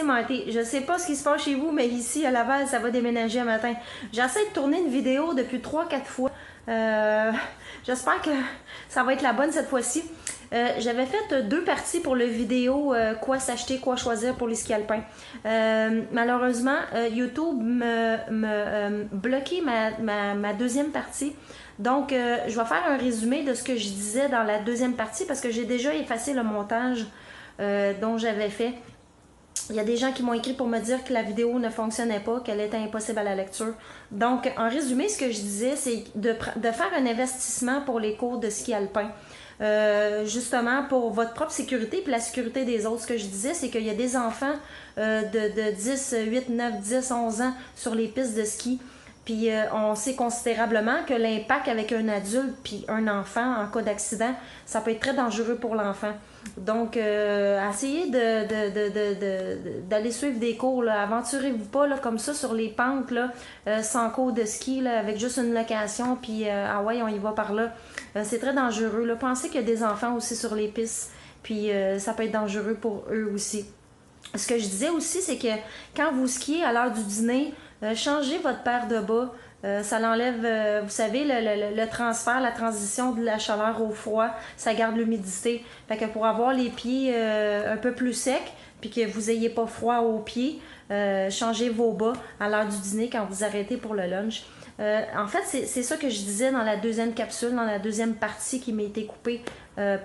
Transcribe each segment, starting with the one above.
Marty. Je sais pas ce qui se passe chez vous, mais ici, à Laval, ça va déménager un matin. J'essaie de tourner une vidéo depuis 3-4 fois. J'espère que ça va être la bonne cette fois-ci. J'avais fait 2 parties pour le vidéo quoi s'acheter, quoi choisir pour les skis alpins. Malheureusement, YouTube me bloqué ma deuxième partie. Donc, je vais faire un résumé de ce que je disais dans la deuxième partie parce que j'ai déjà effacé le montage dont j'avais fait. Il y a des gens qui m'ont écrit pour me dire que la vidéo ne fonctionnait pas, qu'elle était impossible à la lecture. Donc, en résumé, ce que je disais, c'est de faire un investissement pour les cours de ski alpin. Justement, pour votre propre sécurité et la sécurité des autres. Ce que je disais, c'est qu'il y a des enfants de 10, 8, 9, 10, 11 ans sur les pistes de ski. Puis on sait considérablement que l'impact avec un adulte puis un enfant en cas d'accident, ça peut être très dangereux pour l'enfant. Donc, essayez d'aller suivre des cours. Aventurez-vous pas là, comme ça sur les pentes là, sans cours de ski, là, avec juste une location, puis ah ouais, on y va par là. C'est très dangereux. Là. Pensez qu'il y a des enfants aussi sur les pistes, puis ça peut être dangereux pour eux aussi. Ce que je disais aussi, c'est que quand vous skiez à l'heure du dîner, changez votre paire de bas. Ça l'enlève, vous savez, le transfert, la transition de la chaleur au froid, ça garde l'humidité. Fait que pour avoir les pieds un peu plus secs, puis que vous n'ayez pas froid aux pieds, changez vos bas à l'heure du dîner quand vous arrêtez pour le lunch. En fait, c'est ça que je disais dans la deuxième capsule, dans la deuxième partie qui m'a été coupée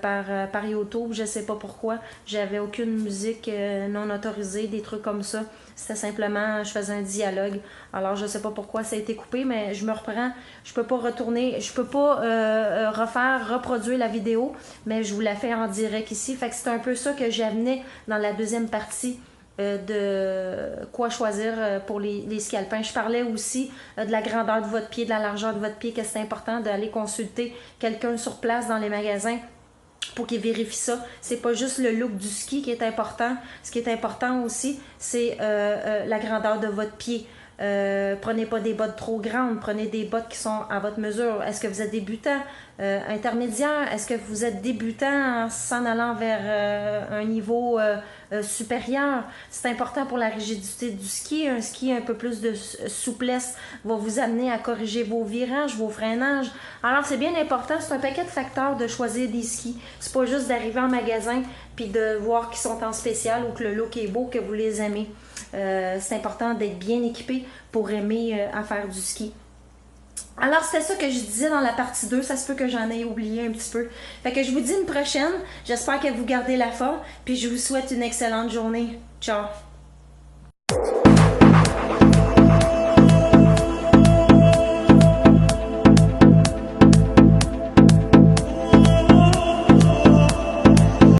par YouTube. Je sais pas pourquoi. J'avais aucune musique non autorisée, des trucs comme ça. C'était simplement, je faisais un dialogue. Alors, je sais pas pourquoi ça a été coupé, mais je me reprends. Je peux pas retourner, je peux pas reproduire la vidéo, mais je vous la fais en direct ici. Fait que c'est un peu ça que j'amenais dans la deuxième partie de quoi choisir pour les skis alpins. Je parlais aussi de la grandeur de votre pied, de la largeur de votre pied, que c'est important d'aller consulter quelqu'un sur place dans les magasins pour qu'il vérifie ça. C'est pas juste le look du ski qui est important. Ce qui est important aussi, c'est la grandeur de votre pied. Prenez pas des bottes trop grandes, prenez des bottes qui sont à votre mesure. Est-ce que vous êtes débutant, intermédiaire? Est-ce que vous êtes débutant en s'en allant vers un niveau supérieur? C'est important pour la rigidité du ski. Un ski un peu plus de souplesse va vous amener à corriger vos virages, vos freinages. Alors c'est bien important, c'est un paquet de facteurs de choisir des skis. C'est pas juste d'arriver en magasin puis de voir qu'ils sont en spécial ou que le look est beau, que vous les aimez. C'est important d'être bien équipé pour aimer à faire du ski. Alors, c'était ça que je disais dans la partie 2. Ça se peut que j'en ai oublié un petit peu. Fait que je vous dis une prochaine. J'espère que vous gardez la forme. Puis je vous souhaite une excellente journée. Ciao!